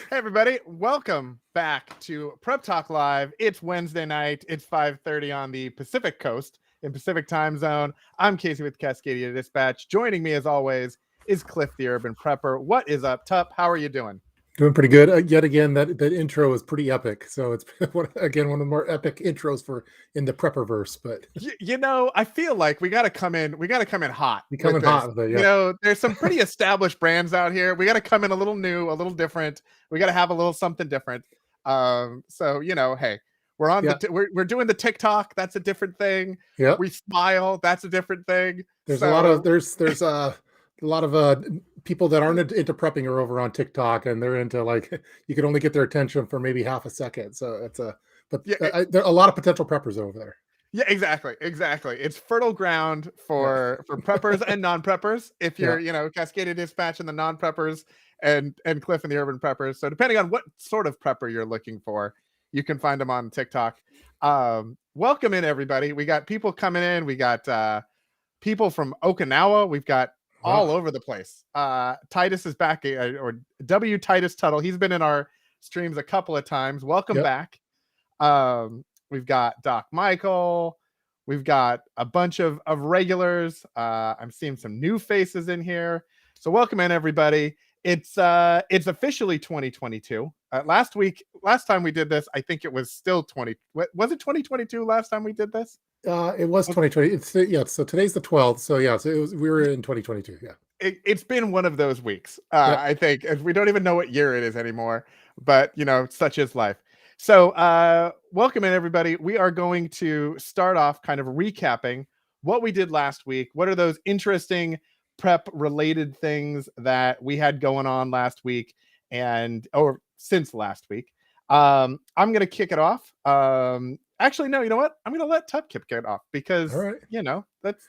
Hey everybody, welcome back to Prep Talk Live. It's Wednesday night. It's 5:30 on the Pacific Coast in Pacific Time Zone. I'm Casey with Cascadia Dispatch. Joining me as always is Cliff the Urban Prepper. What is up, Tup? How are you doing? Doing pretty good. Yet again, that intro is pretty epic. So it's again one of the more epic intros for in the prepperverse. But I feel like we got to come in. We got to come in hot with becoming this. hot with it. Yeah, There's some pretty established brands out here. We got to come in a little new, a little different. We got to have a little something different. Hey, we're on yeah, we're doing the TikTok. That's a different thing. yeah. We smile. That's a different thing. There's So a lot of people that aren't into prepping are over on TikTok, and they're into like you can only get their attention for maybe half a second. So it's yeah, there are a lot of potential preppers over there. yeah, exactly. It's fertile ground Yeah, for preppers and non-preppers. If yeah, you're, Cascadia Dispatch and the non-preppers and Cliff and the urban preppers. So depending on what sort of prepper you're looking for, you can find them on TikTok. Welcome in everybody. We got people coming in. We got people from Okinawa. We've got all wow, over the place. Titus is back, or W Titus Tuttle. He's been in our streams a couple of times. Welcome yep. back. We've got Doc Michael. We've got a bunch of regulars. I'm seeing some new faces in here. So welcome in everybody. It's officially 2022. Last time we did this, I think it was still 20. Was it 2022 last time we did this? It was 2020. So today's the 12th. So yeah, so we were in 2022. Yeah, It's been one of those weeks. yep. I think we don't even know what year it is anymore, but such is life. So welcome in everybody. We are going to start off kind of recapping what we did last week. What are those interesting prep related things that we had going on last week or since last week? I'm going to kick it off. Actually, no, you know what? I'm going to let Tup kick it off because, All right. That's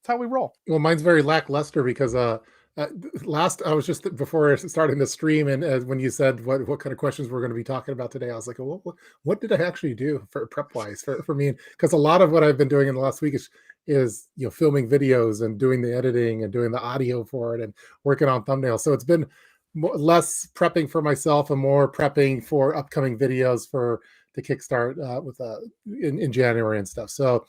how we roll. Well, mine's very lackluster because last I was just before starting the stream, and when you said what kind of questions we're going to be talking about today, I was like, well, what did I actually do for prep wise for me? Because a lot of what I've been doing in the last week is filming videos and doing the editing and doing the audio for it and working on thumbnails. So it's been less prepping for myself and more prepping for upcoming videos for the Kickstart with in January and stuff. So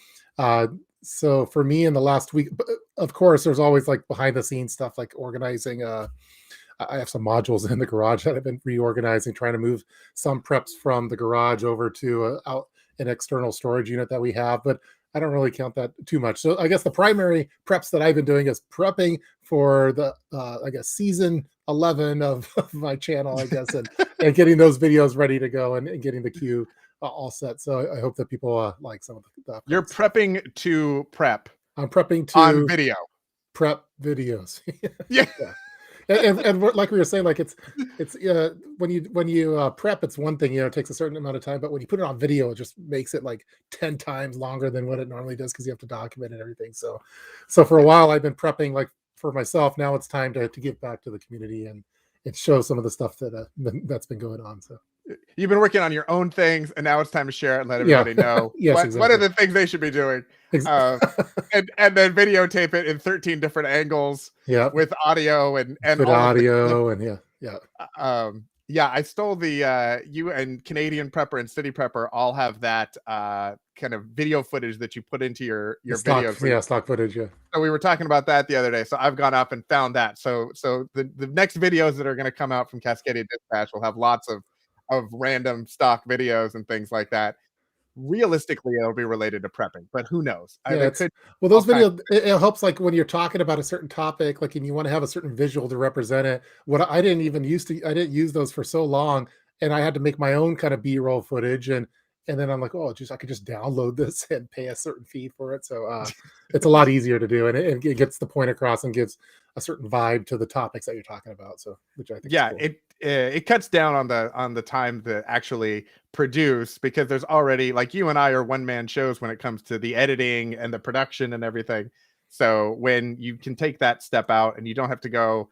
for me in the last week, of course, there's always like behind the scenes stuff like organizing. I have some modules in the garage that I've been reorganizing, trying to move some preps from the garage over to out an external storage unit that we have, but I don't really count that too much. So I guess the primary preps that I've been doing is prepping for the, I guess, season 11 of my channel, I guess, and getting those videos ready to go and getting the queue all set. So I hope that people like some of the You're prepping to prep. I'm prepping on to video. prep videos. Yeah. Yeah. And like we were saying, like it's when you prep, it's one thing, it takes a certain amount of time, but when you put it on video, it just makes it like 10 times longer than what it normally does because you have to document and everything. So for a while I've been prepping like for myself. Now it's time to give back to the community and show some of the stuff that's been going on. So You've been working on your own things, and now it's time to share it and let yeah. everybody know Yes, what are exactly. the things they should be doing. Ex- And then videotape it in 13 different angles yeah. with audio and Good all of the audio and yeah. I stole the you and Canadian Prepper and City Prepper all have that kind of video footage that you put into your videos. Stock footage, yeah. So we were talking about that the other day. So I've gone up and found that. So the next videos that are going to come out from Cascadia Dispatch will have lots of random stock videos and things like that. Realistically, it'll be related to prepping, but who knows? Yeah, those videos, it helps like when you're talking about a certain topic, like and you want to have a certain visual to represent it. I didn't use those for so long, and I had to make my own kind of B-roll footage, and then I'm like, oh, I could just download this and pay a certain fee for it. So it's a lot easier to do, and it gets the point across and gives a certain vibe to the topics that you're talking about. So which I think is cool. It cuts down on the time to actually produce because there's already like you and I are one-man shows when it comes to the editing and the production and everything. So when you can take that step out and you don't have to go,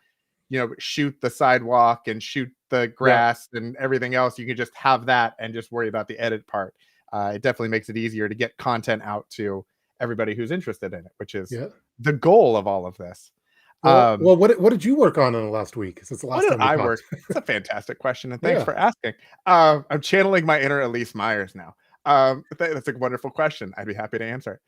shoot the sidewalk and shoot the grass and everything else, you can just have that and just worry about the edit part. It definitely makes it easier to get content out to everybody who's interested in it, which is the goal of all of this. Well, what did you work on in the last week since the What last did time we I talked? work? That's a fantastic question, and thanks Yeah. for asking. I'm channeling my inner Elise Myers now. That's a wonderful question. I'd be happy to answer it.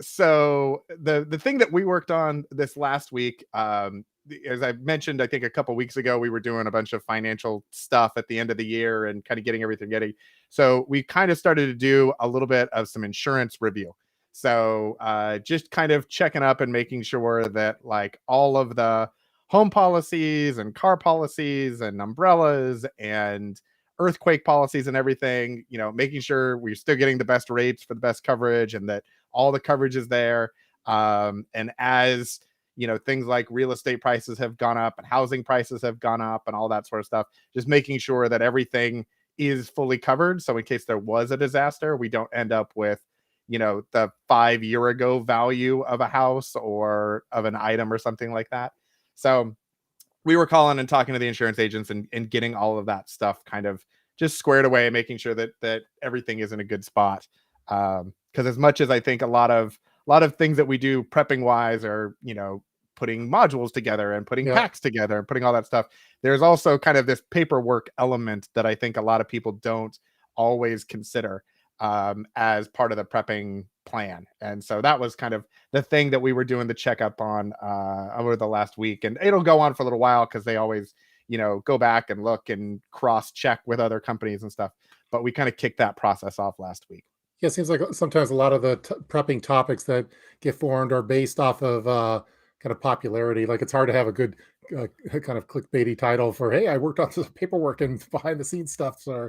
So the thing that we worked on this last week, as I mentioned, I think a couple weeks ago, we were doing a bunch of financial stuff at the end of the year and kind of getting everything ready. So we kind of started to do a little bit of some insurance review. So just kind of checking up and making sure that like all of the home policies and car policies and umbrellas and earthquake policies and everything, making sure we're still getting the best rates for the best coverage and that all the coverage is there. And as things like real estate prices have gone up and housing prices have gone up and all that sort of stuff, just making sure that everything is fully covered. So in case there was a disaster, we don't end up with the 5 year ago value of a house or of an item or something like that. So we were calling and talking to the insurance agents and getting all of that stuff kind of just squared away, making sure that everything is in a good spot. Because as much as I think a lot of things that we do prepping wise are putting modules together and putting Yeah. packs together and putting all that stuff, there's also kind of this paperwork element that I think a lot of people don't always consider as part of the prepping plan. And so that was kind of the thing that we were doing the checkup on over the last week. And it'll go on for a little while because they always, go back and look and cross check with other companies and stuff. But we kind of kicked that process off last week. Yeah, it seems like sometimes a lot of the prepping topics that get formed are based off of kind of popularity. Like it's hard to have a good kind of clickbaity title for, "Hey, I worked on some paperwork and behind the scenes stuff." So,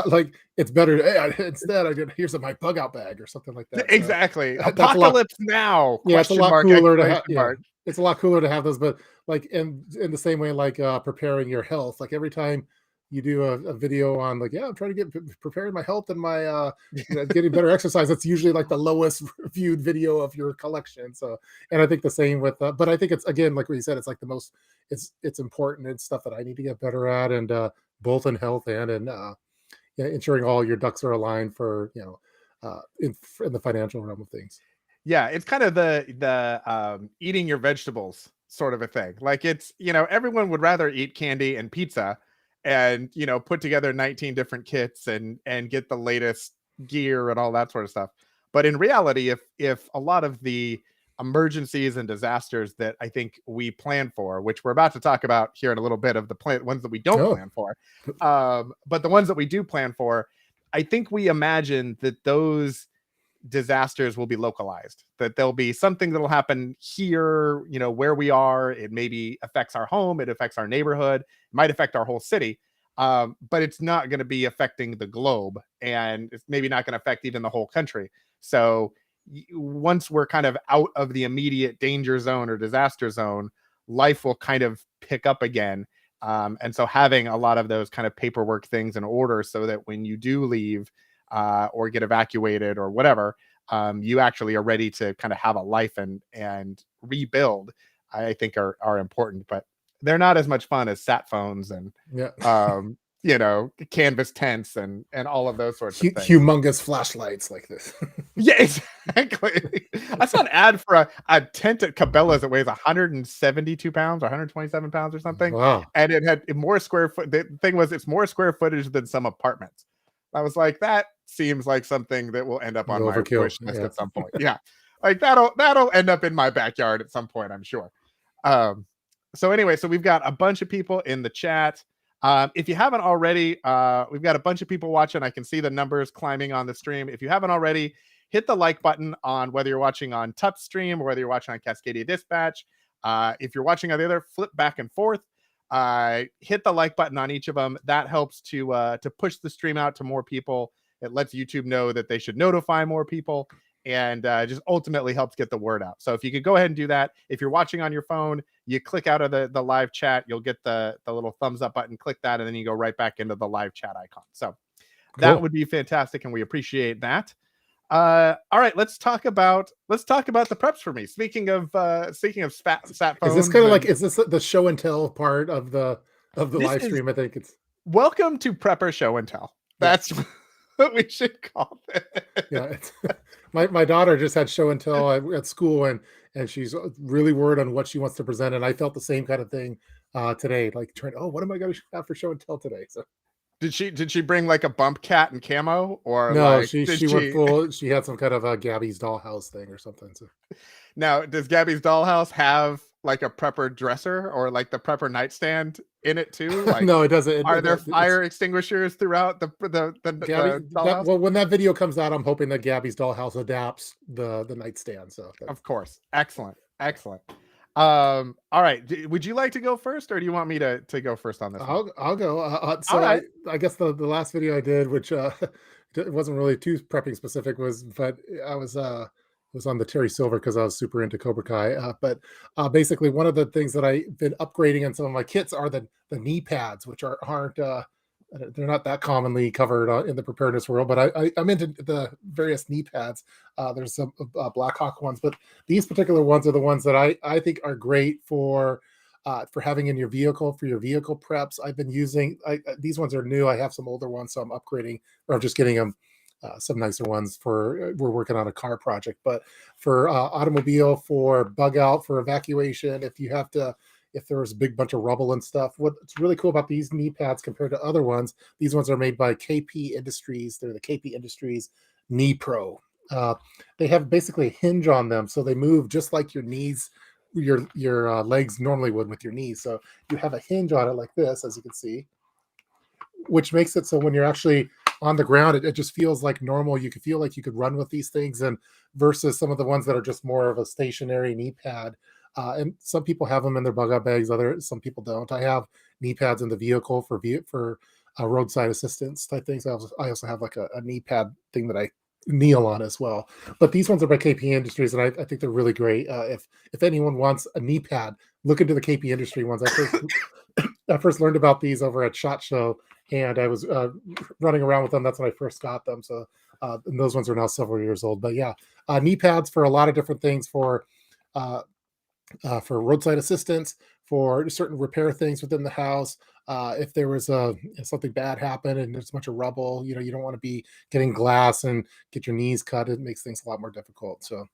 like it's better. Hey, instead, I did. Here's my bug out bag or something like that. So Exactly. that's a lot. Apocalypse now? Yeah, it's a Question lot mark, cooler to have. exclamation Yeah, mark. it's a lot cooler to have those. But like in the same way, like preparing your health. Like every time you do a video on like, yeah, I'm trying to get preparing my health and my getting better exercise. That's usually like the lowest viewed video of your collection. So, and I think the same with. But I think it's again like what you said. It's like the most. It's important. It's stuff that I need to get better at, and both in health and in ensuring all your ducks are aligned for in the financial realm of things. Yeah, it's kind of the eating your vegetables sort of a thing. Like it's, everyone would rather eat candy and pizza and, put together 19 different kits and get the latest gear and all that sort of stuff. But in reality, if a lot of the emergencies and disasters that I think we plan for, which we're about to talk about here in a little bit of the ones that we don't Oh, plan for, but the ones that we do plan for, I think we imagine that those disasters will be localized, that there'll be something that'll happen here, where we are. It maybe affects our home, it affects our neighborhood, it might affect our whole city, but it's not going to be affecting the globe, and it's maybe not going to affect even the whole country. So once we're kind of out of the immediate danger zone or disaster zone, life will kind of pick up again. And so having a lot of those kind of paperwork things in order so that when you do leave or get evacuated or whatever, you actually are ready to kind of have a life and rebuild, I think are important, but they're not as much fun as sat phones and, yeah. canvas tents and all of those sorts of things. Humongous flashlights like this. Yeah, exactly. I saw an ad for a tent at Cabela's that weighs 172 pounds or 127 pounds or something. Wow. And it had more square foot. The thing was, it's more square footage than some apartments. I was like, that seems like something that will end up on my Overkill. wish list Yeah. at some point. Yeah. Like that'll end up in my backyard at some point, I'm sure. So anyway, so we've got a bunch of people in the chat. If you haven't already, we've got a bunch of people watching. I can see the numbers climbing on the stream. If you haven't already, hit the like button on whether you're watching on Tup's stream or whether you're watching on Cascadia Dispatch. If you're watching on the other, flip back and forth. Hit the like button on each of them. That helps to push the stream out to more people. It lets YouTube know that they should notify more people, and just ultimately helps get the word out. So if you could go ahead and do that. If you're watching on your phone, you click out of the live chat, you'll get the little thumbs up button, click that, and then you go right back into the live chat icon. So that would be fantastic, and we appreciate that. All right, let's talk about the preps for me. Speaking of sat phones, is this kind of like, is this the show and tell part of the live is stream? I think it's welcome to Prepper Show and Tell. That's what we should call it. Yeah, it's, my daughter just had show and tell at school, and she's really worried on what she wants to present. And I felt the same kind of thing today, like trying. Oh, what am I going to have for show and tell today? So Did she bring like a bump cat and camo, or no, like she did she went she? full. She had some kind of a Gabby's dollhouse thing or something. So Now, does Gabby's dollhouse have like a prepper dresser or like the prepper nightstand in it too? Like, no, it doesn't. are there It's fire extinguishers throughout Gabby. the dollhouse? Well, when that video comes out, I'm hoping that Gabby's dollhouse adapts the nightstand. So Of course. Excellent. Excellent. All right. Would you like to go first, or do you want me to go first on this one? I'll go. All So right. I guess the last video I did, which it wasn't really too prepping specific, but I was on the Terry Silver because I was super into Cobra Kai. But basically, one of the things that I've been upgrading in some of my kits are the knee pads, which aren't they're not that commonly covered in the preparedness world. But I'm into the various knee pads. There's some Black Hawk ones, but these particular ones are the ones that I think are great for having in your vehicle for your vehicle preps. I've been using these ones are new. I have some older ones, so I'm upgrading, or I'm just getting them some nicer ones for we're working on a car project. But for automobile, for bug out, for evacuation, if there was a big bunch of rubble and stuff, what's really cool about these knee pads compared to other ones, these ones are made by KP Industries. They're the KP Industries Knee Pro. They have basically a hinge on them, so they move just like your knees, your legs normally would with your knees. So you have a hinge on it like this, as you can see, which makes it so when you're actually on the ground, it just feels like normal. You could feel like you could run with these things, and versus some of the ones that are just more of a stationary knee pad. And some people have them in their bug out bags. Some people don't. I have knee pads in the vehicle for roadside assistance type things. I also have like a knee pad thing that I kneel on as well. But these ones are by KP Industries, and I think they're really great. If anyone wants a knee pad, look into the KP Industry ones. I first learned about these over at SHOT Show, and I was running around with them. That's when I first got them. So and those ones are now several years old. But yeah, knee pads for a lot of different things for roadside assistance, for certain repair things within the house. If there was something bad happen and there's a bunch of rubble, you don't want to be getting glass and get your knees cut. It makes things a lot more difficult. So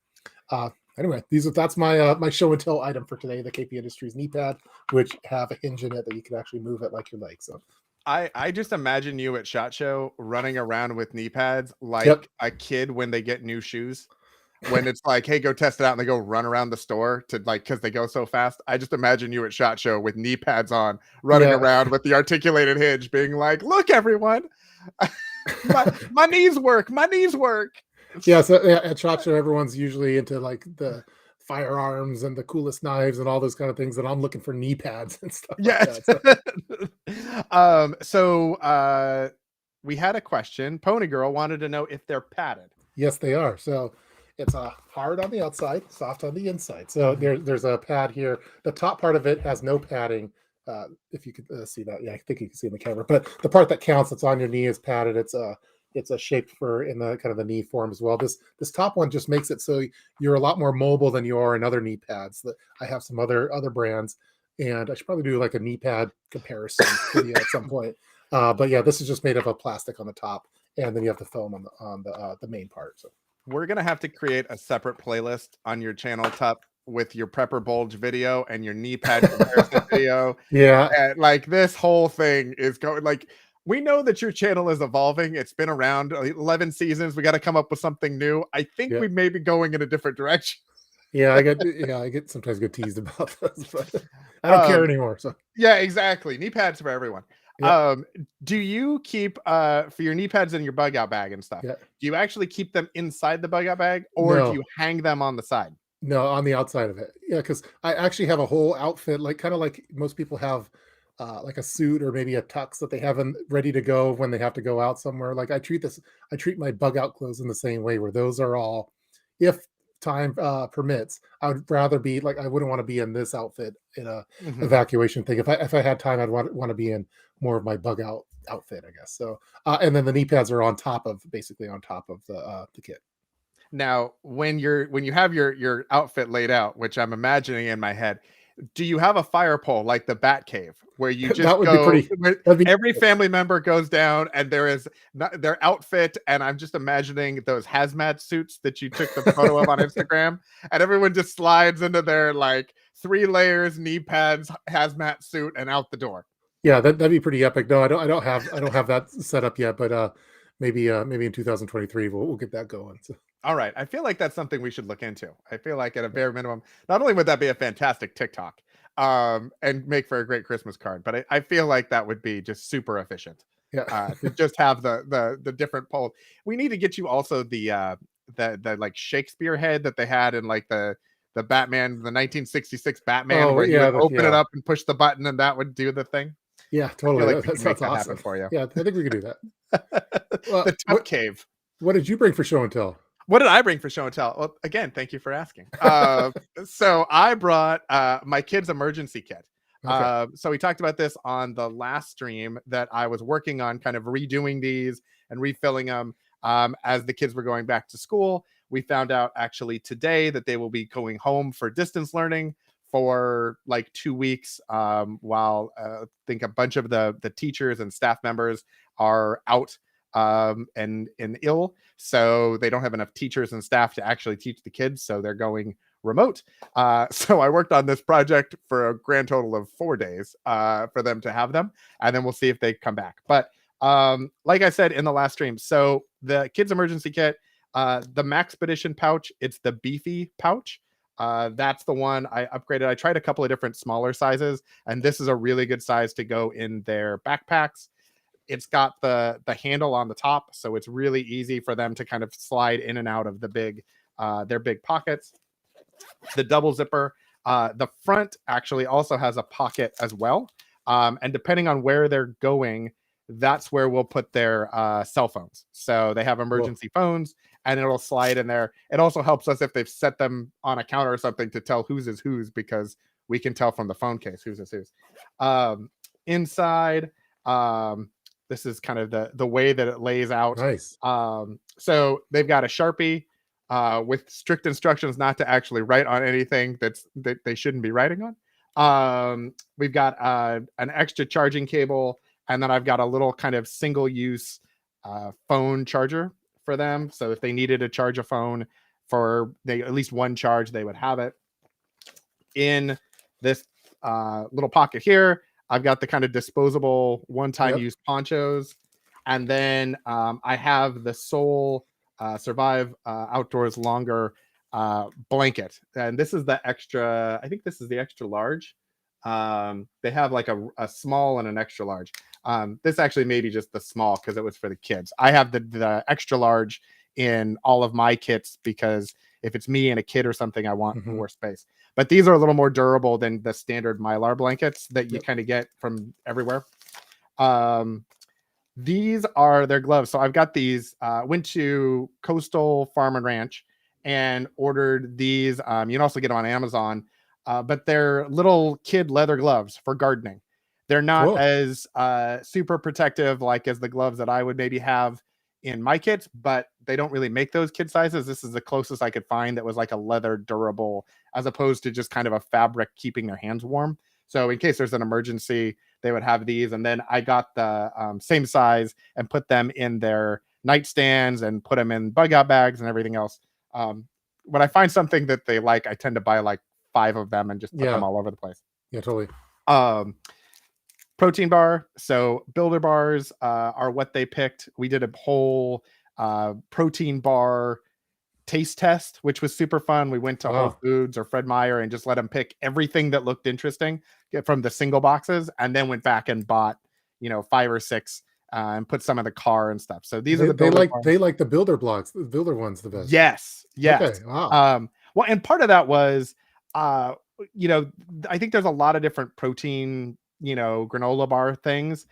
anyway, that's my my show and tell item for today, the KP Industries knee pad, which have a hinge in it that you can actually move it like your leg. So I just imagine you at SHOT Show running around with knee pads like Yep. a kid when they get new shoes. When it's like, hey, go test it out, and they go run around the store to like because they go so fast. I just imagine you at SHOT Show with knee pads on, running Yeah. around with the articulated hinge, being like, "Look, everyone, my knees work. My knees work." Yeah, so at SHOT Show, everyone's usually into like the firearms and the coolest knives and all those kind of things, and I'm looking for knee pads and stuff Yes. like that. So we had a question. Pony Girl wanted to know if they're padded. Yes, they are. So it's hard on the outside, soft on the inside. So there's a pad here. The top part of it has no padding. If you could see that, yeah, I think you can see in the camera. But the part that counts, that's on your knee, is padded. It's a shape for in the kind of the knee form as well. This top one just makes it so you're a lot more mobile than you are in other knee pads. I have some other brands, and I should probably do like a knee pad comparison video at some point. But yeah, this is just made of a plastic on the top, and then you have the foam on the main part. So we're gonna have to create a separate playlist on your channel, Tup, with your prepper bulge video and your knee pad comparison video. yeah, And like this whole thing is going like we know that your channel is evolving. It's been around 11 seasons. We got to come up with something new. I think yeah. we may be going in a different direction. I get sometimes get teased about this, but I don't care anymore. So yeah, exactly. Knee pads for everyone. Yeah. Do you keep for your knee pads in your bug out bag and stuff? Yeah. Do you actually keep them inside the bug out bag, or do you hang them on the side? No, on the outside of it. Yeah, because I actually have a whole outfit, like kind of like most people have like a suit or maybe a tux that they have ready to go when they have to go out somewhere. Like I treat my bug out clothes in the same way, where those are all, if time permits, I would rather be like, I wouldn't want to be in this outfit in a evacuation thing. If I had time, I'd want to be in more of my bug out outfit, I guess. So and then the knee pads are basically on top of the kit. Now, when you have your outfit laid out, which I'm imagining in my head, Do you have a fire pole like the Bat Cave where you That just would be go, pretty. where That'd be every family member goes down and there is not their outfit? And I'm just imagining those hazmat suits that you took the photo of on Instagram, and everyone just slides into their like 3 layers, knee pads, hazmat suit, and out the door. yeah, that'd be pretty epic. No, I don't have that set up yet, but maybe in 2023 we'll get that going. So, All right. I feel like that's something we should look into. I feel like at a bare minimum, not only would that be a fantastic TikTok, and make for a great Christmas card, but I feel like that would be just super efficient. yeah. To just have the different polls. We need to get you also the like Shakespeare head that they had in like the Batman, the 1966 Batman, Oh where you yeah, would open it yeah, up and push the button and that would do the thing. yeah. I feel Totally. like That, we that can make sounds that happen awesome. for you. Yeah, I think we could do that. Well, The Tub Cave. what did you bring for show and tell? What did I bring for show and tell? Well, again, thank you for asking. So I brought my kid's emergency kit. Okay. So we talked about this on the last stream that I was working on, kind of redoing these and refilling them as the kids were going back to school. We found out actually today that they will be going home for distance learning for like 2 weeks, while I think a bunch of the teachers and staff members are out and ill, so they don't have enough teachers and staff to actually teach the kids, so they're going remote. So I worked on this project for a grand total of 4 days for them to have them, and then we'll see if they come back. But like I said in the last stream, so the kids emergency kit, the Maxpedition pouch, it's the beefy pouch. That's the one I upgraded. I tried a couple of different smaller sizes, and this is a really good size to go in their backpacks. It's got the handle on the top, so it's really easy for them to kind of slide in and out of the big their big pockets. The double zipper, the front actually also has a pocket as well, and depending on where they're going, that's where we'll put their cell phones. So they have Cool. emergency phones, and it'll slide in there. It also helps us if they've set them on a counter or something to tell whose is whose, because we can tell from the phone case whose is whose. Inside, this is kind of the way that it lays out. Nice. So they've got a Sharpie with strict instructions not to actually write on anything that they shouldn't be writing on. We've got an extra charging cable, and then I've got a little kind of single-use phone charger for them. So if they needed to charge a phone for at least one charge, they would have it. In this little pocket here, I've got the kind of disposable one-time Yep. use ponchos. And then I have the Soul Survive Outdoors Longer blanket. And this is the extra, I think this is the extra large. They have like a small and an extra large. This actually may be just the small because it was for the kids. I have the extra large in all of my kits because if it's me and a kid or something, I want more space. But these are a little more durable than the standard Mylar blankets that you kind of get from everywhere. These are their gloves. So I've got these, went to Coastal Farm and Ranch and ordered these. You can also get them on Amazon, but they're little kid leather gloves for gardening. They're not Cool. as super protective like as the gloves that I would maybe have in my kits, but they don't really make those kid sizes. This is the closest I could find that was like a leather durable, as opposed to just kind of a fabric keeping their hands warm. So in case there's an emergency, they would have these. And then I got the same size and put them in their nightstands and put them in bug out bags and everything else. When I find something that they like, I tend to buy like 5 of them and just put them all over the place. Yeah, totally. Protein bar. So Builder bars are what they picked. We did a whole protein bar taste test, which was super fun. We went to Whole Foods or Fred Meyer and just let them pick everything that looked interesting from the single boxes, and then went back and bought 5 or 6 and put some in the car and stuff. So these are the they like the builder blocks. The builder one's the best. Yes. Okay. Wow. Well, and part of that was I think there's a lot of different protein granola bar things.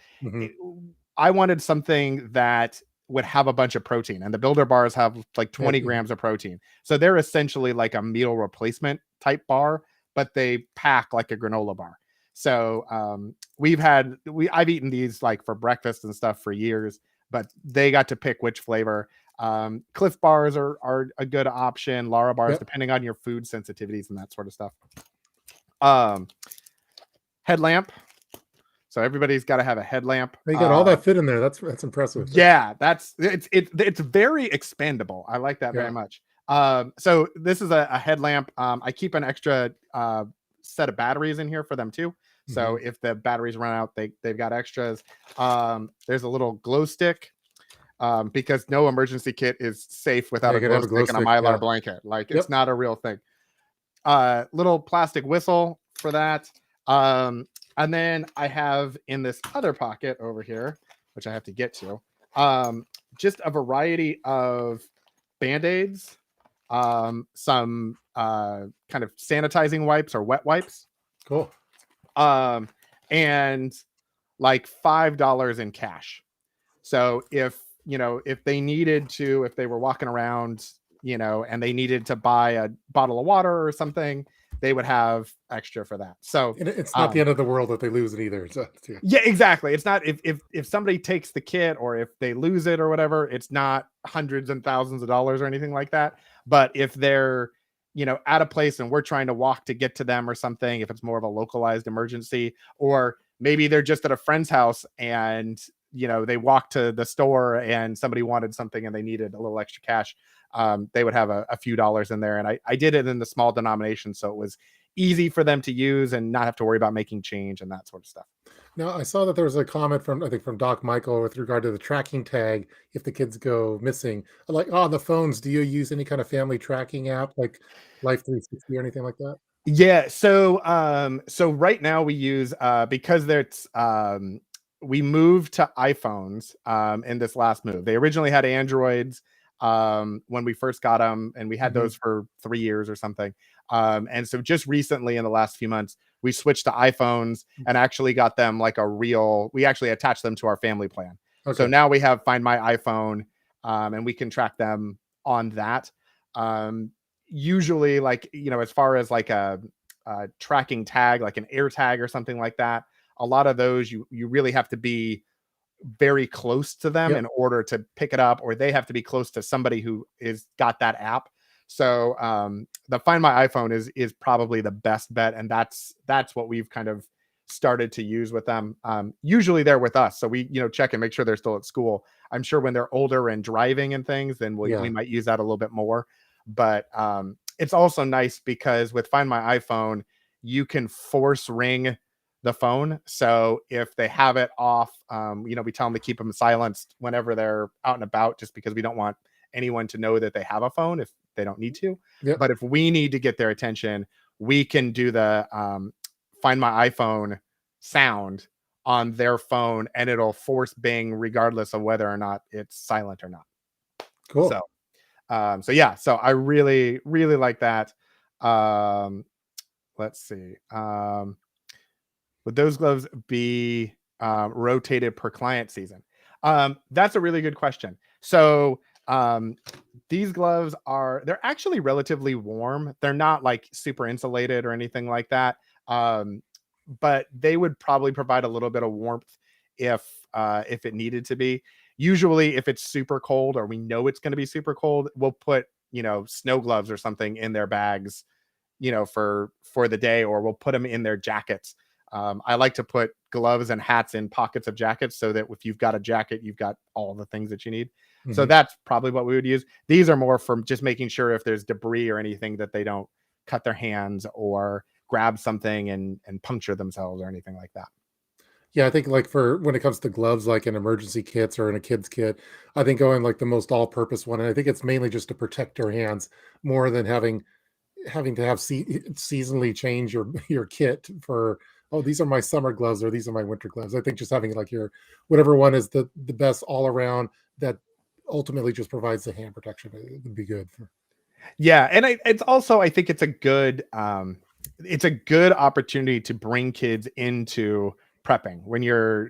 I wanted something that would have a bunch of protein, and the Builder bars have like 20 grams of protein. So they're essentially like a meal replacement type bar, but they pack like a granola bar. So I've eaten these like for breakfast and stuff for years, but they got to pick which flavor. Cliff bars are a good option. Lara bars, depending on your food sensitivities and that sort of stuff. Um, Headlamp. So everybody's got to have a headlamp. You got all that fit in there. That's impressive. Yeah, it's very expandable. I like that very Yeah. much. So this is a headlamp. I keep an extra set of batteries in here for them too. So if the batteries run out, they've got extras. There's a little glow stick because no emergency kit is safe without Yeah, a you gotta glow have a glow stick and a stick. Mylar Yeah. blanket. Like it's Yep. not a real thing. Little plastic whistle for that. And then I have in this other pocket over here, which I have to get to, just a variety of Band-Aids, some kind of sanitizing wipes or wet wipes, Cool. and like $5 in cash. So if they needed to, if they were walking around, and they needed to buy a bottle of water or something, they would have extra for that. So And it's not the end of the world that they lose it either. So, yeah. yeah, exactly. It's not if somebody takes the kit or if they lose it or whatever, it's not hundreds and thousands of dollars or anything like that. But if they're, at a place and we're trying to walk to get to them or something, if it's more of a localized emergency, or maybe they're just at a friend's house and, they walk to the store and somebody wanted something and they needed a little extra cash, they would have a few dollars in there. And I did it in the small denomination. So it was easy for them to use and not have to worry about making change and that sort of stuff. Now I saw that there was a comment from, I think, from Doc Michael with regard to the tracking tag if the kids go missing. Like on the phones, do you use any kind of family tracking app like Life 360 or anything like that? Yeah, so right now we use because there's we moved to iPhones in this last move. They originally had Androids when we first got them, and we had Mhm. those for 3 years or something. And so just recently in the last few months, we switched to iPhones and actually got them like we actually attached them to our family plan. So Okay. now we have Find My iPhone, and we can track them on that. Usually, like, as far as like a tracking tag, like an air tag or something like that, a lot of those you really have to be very close to them Yep. in order to pick it up, or they have to be close to somebody who is got that app. So the Find My iPhone is probably the best bet, and that's what we've kind of started to use with them. Usually they're with us, so we check and make sure they're still at school. I'm sure when they're older and driving and things, then we Yeah. might use that a little bit more. But it's also nice because with Find My iPhone, you can force ring the phone. So if they have it off, we tell them to keep them silenced whenever they're out and about, just because we don't want anyone to know that they have a phone if they don't need to. Yep. But if we need to get their attention, we can do the Find My iPhone sound on their phone, and it'll force Bing regardless of whether or not it's silent or not. Cool. So so I really really like that. Let's see. Would those gloves be rotated per client season? That's a really good question. So these gloves they're actually relatively warm. They're not like super insulated or anything like that. But they would probably provide a little bit of warmth if it needed to be. Usually if it's super cold or we know it's going to be super cold, we'll put, snow gloves or something in their bags, for the day, or we'll put them in their jackets. I like to put gloves and hats in pockets of jackets so that if you've got a jacket, you've got all the things that you need. So Mhm. that's probably what we would use. These are more from just making sure if there's debris or anything that they don't cut their hands or grab something and puncture themselves or anything like that. Yeah, I think like for when it comes to gloves, like in emergency kits or in a kid's kit, I think going like the most all-purpose one, and I think it's mainly just to protect your hands more than having to have seasonally change your kit for, oh, these are my summer gloves or these are my winter gloves. I think just having like your whatever one is the best all around that ultimately just provides the hand protection, it would be good for. Yeah, and it's also, I think it's a good opportunity to bring kids into prepping when you're,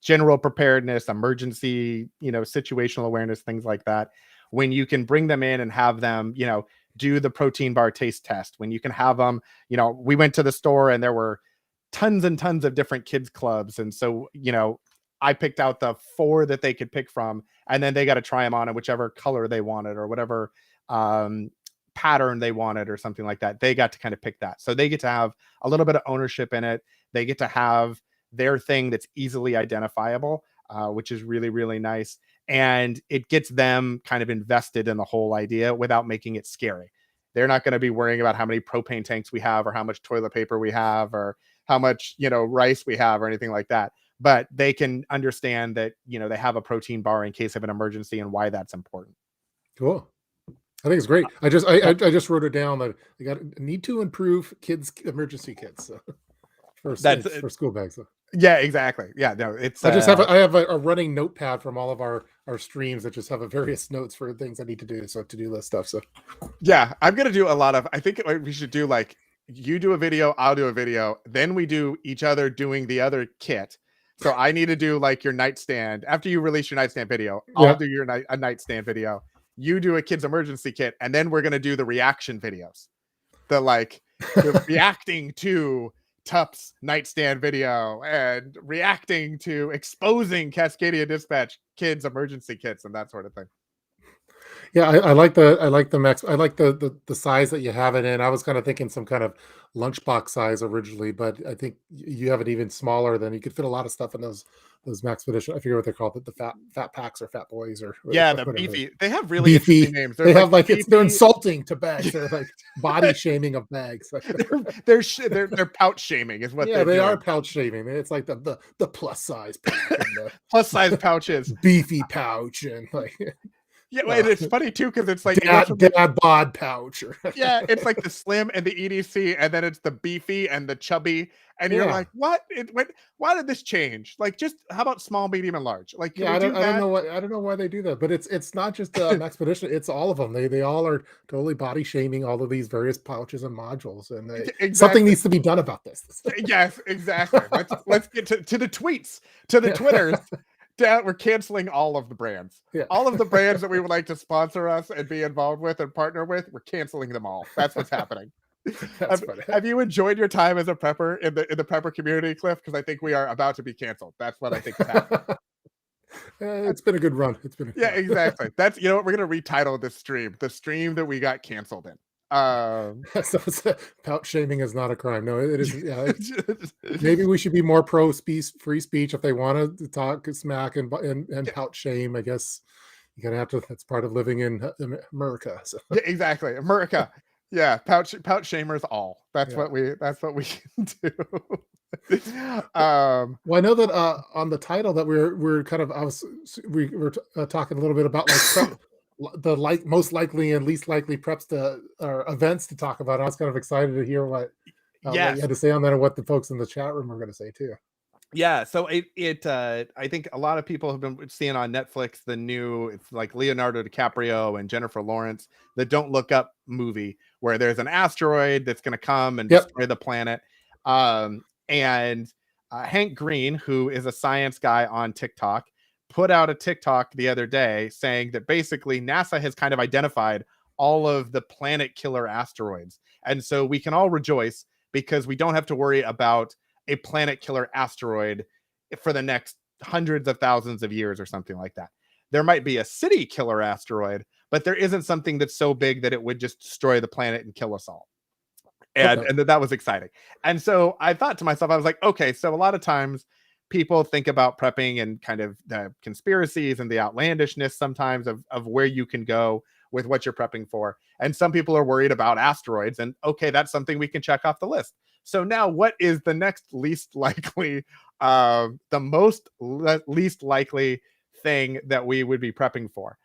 general preparedness, emergency, situational awareness, things like that. When you can bring them in and have them, do the protein bar taste test, when you can have them, we went to the store and there were tons and tons of different kids clubs. And so, I picked out the 4 that they could pick from, and then they got to try them on in whichever color they wanted or whatever pattern they wanted or something like that, they got to kind of pick that. So they get to have a little bit of ownership in it. They get to have their thing that's easily identifiable, which is really, really nice. And it gets them kind of invested in the whole idea without making it scary. They're not going to be worrying about how many propane tanks we have or how much toilet paper we have or how much, rice we have or anything like that. But they can understand that, they have a protein bar in case of an emergency and why that's important. Cool. I think it's great. I just wrote it down that I need to improve kids' emergency kits for school bags. Yeah, exactly. Yeah, no, it's. I just have a running notepad from all of our streams that just have various notes for things I need to do. So to-do list stuff. So yeah, I'm gonna do a lot of. I think we should do like you do a video, I'll do a video, then we do each other doing the other kit. So I need to do like your nightstand after you release your nightstand video. I'll do a nightstand video. You do a kid's emergency kit, and then we're gonna do the reaction videos. The reacting to Tup's nightstand video and reacting to exposing Cascadia Dispatch kids emergency kits and that sort of thing. Yeah, I like the max. I like the size that you have it in. I was kind of thinking some kind of lunchbox size originally, but I think you have it even smaller. Than you could fit a lot of stuff in those Max Edition. I forget what they're called, the fat packs or fat boys or the beefy. They have really beefy interesting names. They have like they're insulting to bags. They're like body shaming of bags. they're pouch shaming is what. Yeah, they are pouch shaming. It's like the plus size pouch plus size pouches, beefy pouch and like. Yeah, and it's funny too because it's like dad bod pouch. Yeah, it's like the slim and the EDC, and then it's the beefy and the chubby, and you're like, what? Why did this change? Like, just how about small, medium, and large? Like, I don't know why they do that, but it's not just Maxpedition. It's all of them. They all are totally body shaming all of these various pouches and modules, and something needs to be done about this. Yes, exactly. Let's get to the tweets, to the Twitters. We're canceling all of the brands. Yeah. All of the brands that we would like to sponsor us and be involved with and partner with, we're canceling them all. That's what's happening. Have you enjoyed your time as a prepper in the prepper community, Cliff? Because I think we are about to be canceled. That's what I think is happening. It's been a good run. Exactly. That's what we're gonna retitle this stream, the stream that we got canceled in. So pouch shaming is not a crime. No, it isn't. Yeah, maybe we should be more pro free speech if they want to talk smack and pouch shame. I guess you're gonna have to. That's part of living in America. So. Yeah, exactly, America. Yeah, pouch shamers all. That's what we can do. Well, I know that on the title that we're kind of we were talking a little bit about like the most likely and least likely preps or events to talk about. I was kind of excited to hear what you had to say on that and what the folks in the chat room are going to say too. Yeah, so I think a lot of people have been seeing on Netflix it's like Leonardo DiCaprio and Jennifer Lawrence, the Don't Look Up movie, where there's an asteroid that's going to come and destroy the planet. And Hank Green, who is a science guy on TikTok, put out a TikTok the other day saying that basically NASA has kind of identified all of the planet killer asteroids. And so we can all rejoice because we don't have to worry about a planet killer asteroid for the next hundreds of thousands of years or something like that. There might be a city killer asteroid, but there isn't something that's so big that it would just destroy the planet and kill us all. And that was exciting. And so I thought to myself, I was like, okay, so a lot of times people think about prepping and kind of the conspiracies and the outlandishness sometimes of where you can go with what you're prepping for. And some people are worried about asteroids, and okay, that's something we can check off the list. So now what is the next least likely, least likely thing that we would be prepping for?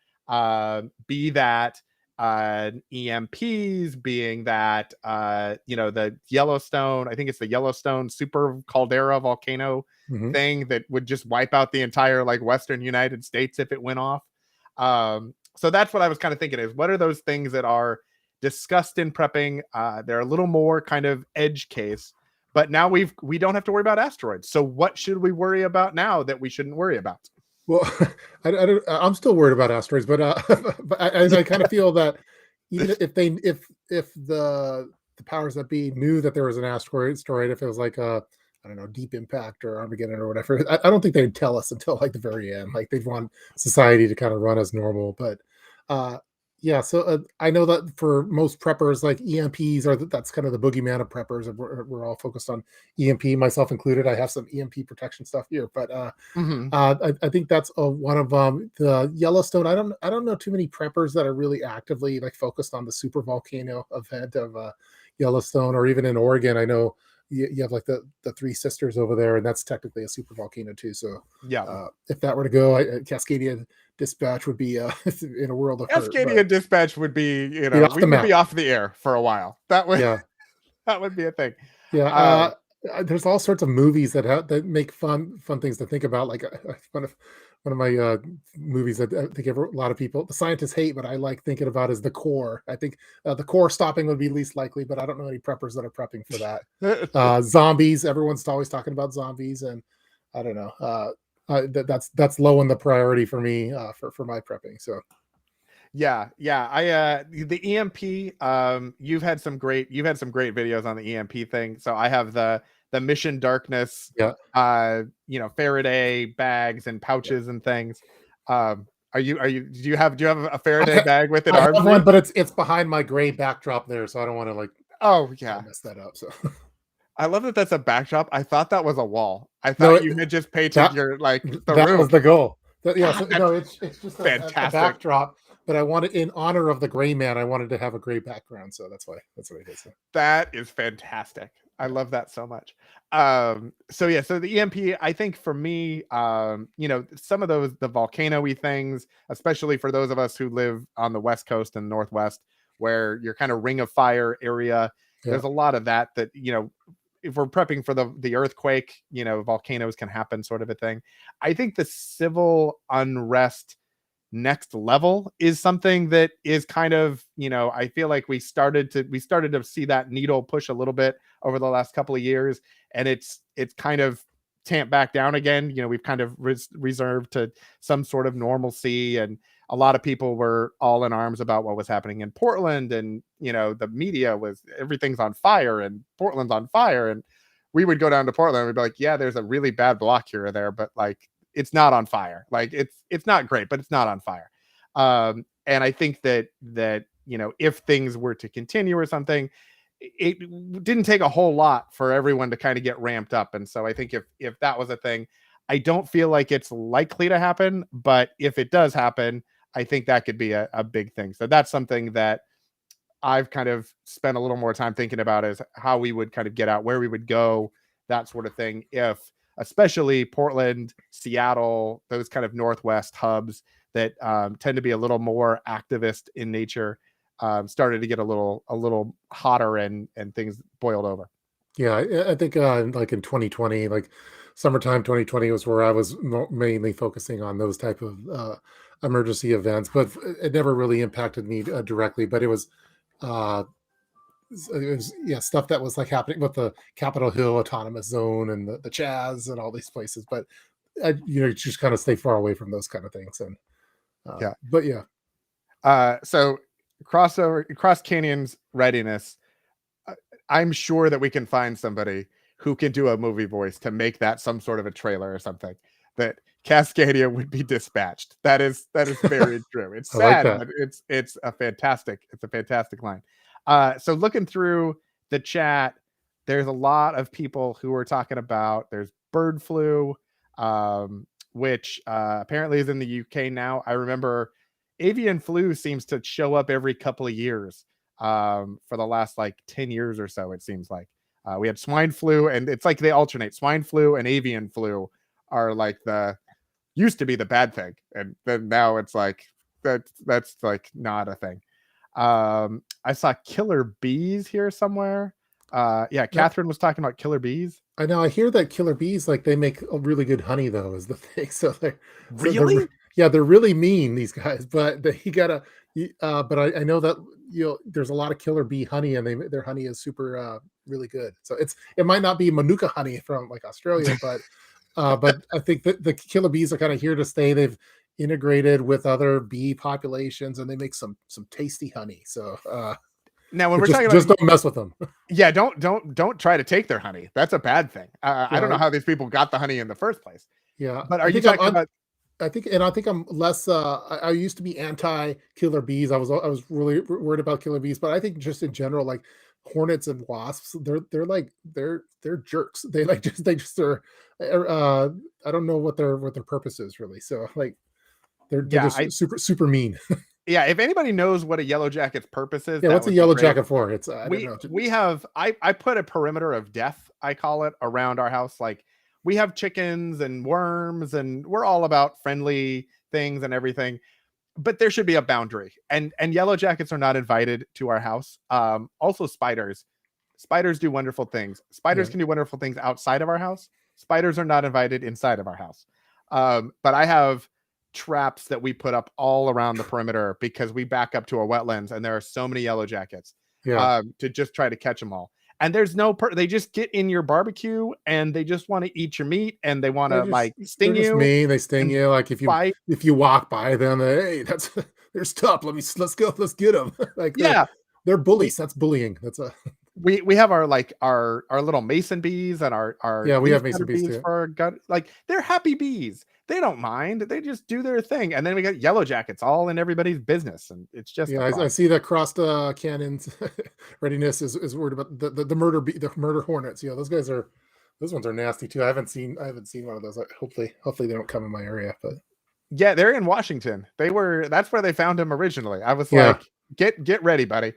Be that EMPs, being that the Yellowstone, I think it's the Yellowstone super caldera volcano thing that would just wipe out the entire like Western United States if it went off. So that's what I was kind of thinking is, what are those things that are discussed in prepping? They're a little more kind of edge case, but now we don't have to worry about asteroids. So what should we worry about now that we shouldn't worry about? Well, I'm still worried about asteroids, but I kind of feel that even if the powers that be knew that there was an asteroid, if it was like I don't know, Deep Impact or Armageddon or whatever, I don't think they'd tell us until like the very end. Like they'd want society to kind of run as normal. But Yeah, so I know that for most preppers, like EMPs are that's kind of the boogeyman of preppers, and we're all focused on EMP, myself included. I have some EMP protection stuff here, but Hmm. I think that's one of the Yellowstone. I don't know too many preppers that are really actively like focused on the super volcano event of Yellowstone, or even in Oregon. I know you have like the Three Sisters over there, and that's technically a super volcano too. So Yeah. if that were to go, Cascadia Dispatch would be in a world of hurt. But Cascadia Dispatch would be, be off we the would be map. off the air for a while. That would Yeah, that would be a thing. yeah. Um, There's all sorts of movies that make fun things to think about. Like one of my movies that I think a lot of people, the scientists hate, but I like thinking about is The Core. I think the core stopping would be least likely, but I don't know any preppers that are prepping for that. Zombies. Everyone's always talking about zombies, and I don't know. That's low on the priority for me for my prepping. So yeah, yeah. The EMP, you've had some great videos on the EMP thing. So I have the Mission Darkness, yeah, Faraday bags and yeah. pouches and things. Do you have a Faraday I, bag with it I armed have one, reach? but it's behind my gray backdrop there, so I don't want to like Oh yeah. mess that up. So I love that that's a backdrop. I thought that was a wall. I no, thought you had just painted that your like the that was room. the goal. Yeah, so, God, no, that's it's just a fantastic. backdrop, but I wanted in honor of the gray man. I wanted to have a gray background, so that's what it is. So, That is fantastic. I yeah, love that so much. So yeah, so the EMP, I think for me, some of those the volcano-y things, especially for those of us who live on the West Coast and Northwest, where you're kind of ring of fire area, yeah, there's a lot of that if we're prepping for the earthquake, volcanoes can happen, sort of a thing. I think the civil unrest next level is something that is kind of, I feel like we started to see that needle push a little bit over the last couple of years, and it's kind of tamped back down again. We've kind of reserved to some sort of normalcy, and a lot of people were all in arms about what was happening in Portland, and the media was everything's on fire and Portland's on fire, and we would go down to Portland and we'd be like, yeah, there's a really bad block here or there, but like it's not on fire. Like it's not great, but it's not on fire. And I think that if things were to continue or something, it didn't take a whole lot for everyone to kind of get ramped up. And so I think if that was a thing, I don't feel like it's likely to happen, but if it does happen, I think that could be a big thing. So that's something that I've kind of spent a little more time thinking about, is how we would kind of get out, where we would go, that sort of thing. If especially Portland, Seattle, those kind of Northwest hubs that tend to be a little more activist in nature, started to get a little hotter, and things boiled over. yeah. I think like in 2020, like summertime 2020 was where I was mainly focusing on those type of emergency events, but it never really impacted me directly. But uh, it was yeah stuff that was like happening with the Capitol Hill Autonomous Zone and the Chaz and all these places. But just kind of stay far away from those kind of things. And Yeah. but yeah, So cross canyons readiness. uh, I'm sure that we can find somebody who can do a movie voice to make that some sort of a trailer or something, that Cascadia would be dispatched. That is very true. It's I like sad, that. but it's a fantastic line. So looking through the chat, there's a lot of people who are talking about there's bird flu, which apparently is in the UK now. I remember avian flu seems to show up every couple of years, for the last like 10 years or so, it seems like. We had swine flu, and it's like they alternate. Swine flu and avian flu are like the used to be the bad thing, and then now it's like that's like not a thing. I saw killer bees here somewhere. Yeah, Yep. Catherine was talking about killer bees. I know. I hear that killer bees like they make a really good honey though is the thing. So they're Really? yeah they're really mean these guys, but you gotta. But I know that there's a lot of killer bee honey and their honey is super really good. So it might not be Manuka honey from like Australia, but I think that the killer bees are kind of here to stay. They've integrated with other bee populations and they make some tasty honey. So Now, when we're just talking about, just don't mess with them. yeah, don't try to take their honey. That's a bad thing. I don't Yeah, know how these people got the honey in the first place. yeah. But are I you think I'm talking about? I think I'm less. I used to be anti killer bees. I was really worried about killer bees, but I think just in general, like hornets and wasps, they're jerks. They just are. Uh, I don't know what their purpose is really. So like they're Yeah, just super mean. yeah. If anybody knows what a yellow jacket's purpose is, Yeah, that what's a would be yellow great. jacket for? It's I don't know. We have I put a perimeter of death, I call it, around our house. Like we have chickens and worms, and we're all about friendly things and everything. But there should be a boundary, and yellow jackets are not invited to our house. Also spiders do wonderful things. Spiders Yeah, can do wonderful things outside of our house. Spiders are not invited inside of our house. But I have traps that we put up all around the perimeter because we back up to a wetlands and there are so many yellow jackets, yeah. to just try to catch them all. And there's they just get in your barbecue and they just want to eat your meat and they want to like They're sting just you mean. They sting and you. Like bite. if you walk by them, hey, that's there's tough. Let's go. Let's get them. Like Yeah, they're we bullies. That's bullying. That's a we have our like our little mason bees and our yeah. We leaf have mason cutter bees bees too. for our gut. Like they're happy bees. They don't mind. They just do their thing. And then we got yellow jackets all in everybody's business, and it's just a Yeah, I problem. see that crossed cannons readiness is worried about the murder the murder hornets. Yeah, those ones are nasty too. I haven't seen one of those. Hopefully they don't come in my area. But Yeah, they're in Washington. That's where they found him originally. I was yeah, like, get ready, buddy.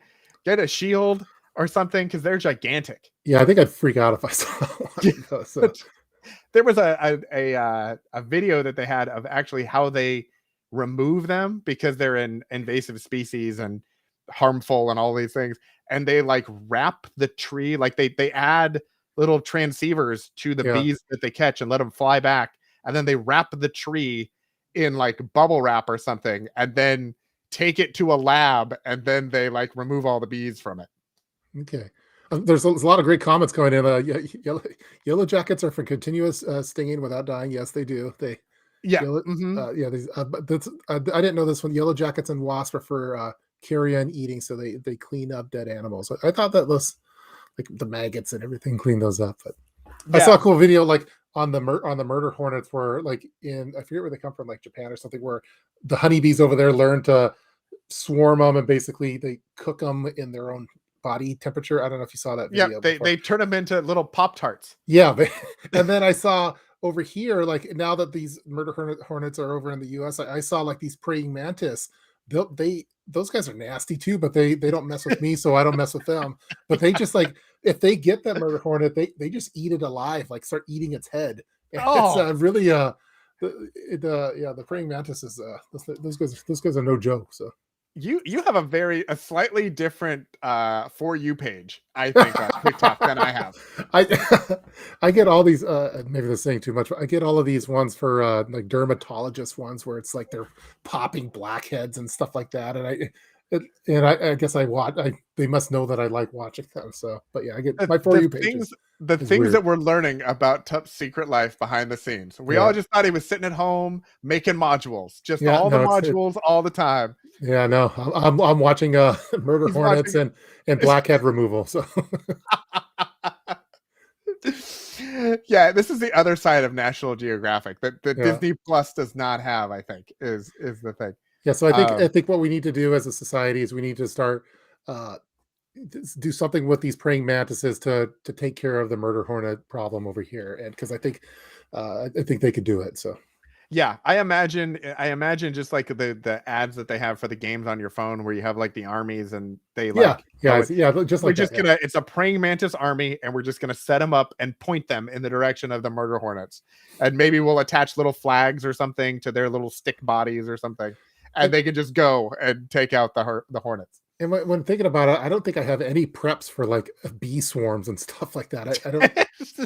Get a shield or something because they're gigantic. yeah, I think I'd freak out if I saw one of those. So There was a video that they had of actually how they remove them because they're an invasive species and harmful and all these things. And they like wrap the tree, like they add little transceivers to the yeah, bees that they catch and let them fly back. And then they wrap the tree in like bubble wrap or something, and then take it to a lab, and then they like remove all the bees from it. okay. There's a lot of great comments going in. Yellow jackets are for continuous stinging without dying. Yes, they do. They Yeah. yellow. Hmm. Yeah, but I didn't know this one. Yellow jackets and wasps are for carrion eating, so they clean up dead animals. I thought that was like the maggots and everything clean those up. But I saw a Yeah. cool video like on on the murder hornets where like in I forget where they come from, like Japan or something, where the honeybees over there learn to swarm them and basically they cook them in their own body temperature. I don't know if you saw that Yeah. video They before. turn them into little Pop Tarts. Yeah, but, and then I saw over here, like now that these hornets are over in the US, I saw like these praying mantis. Those guys are nasty too, but they don't mess with me, so I don't mess with them. But they just like if they get that murder hornet, they just eat it alive, like start eating its head. And it's Oh, really yeah, the praying mantis is those guys are no joke. So you have a slightly different for you page, I think, on TikTok than I have. I I get all these maybe they're saying too much, but I get all of these ones for like dermatologist ones where it's like they're popping blackheads and stuff like that. And I guess they must know that I like watching them. So but yeah, I get my for The you page things the is things weird. that we're learning about Tup's secret life behind the scenes. We all Yeah. just thought he was sitting at home making modules, just Yeah, all the no, it modules all the time. yeah, no. I'm watching murder He's hornets watching. and blackhead removal. So Yeah, this is the other side of National Geographic that yeah. Disney Plus does not have, I think, is the thing. Yeah, so I Um, think what we need to do as a society is we need to start uh do something with these praying mantises to take care of the murder hornet problem over here, and because I think they could do it. So Yeah, I imagine just like the ads that they have for the games on your phone where you have like the armies and they yeah, like yeah, go in. yeah, just We're like that. just Yeah, gonna it's a praying mantis army and we're just gonna set them up and point them in the direction of the murder hornets. And maybe we'll attach little flags or something to their little stick bodies or something. And and they can just go and take out the hornets. and when thinking about it, I don't think I have any preps for like bee swarms and stuff like that.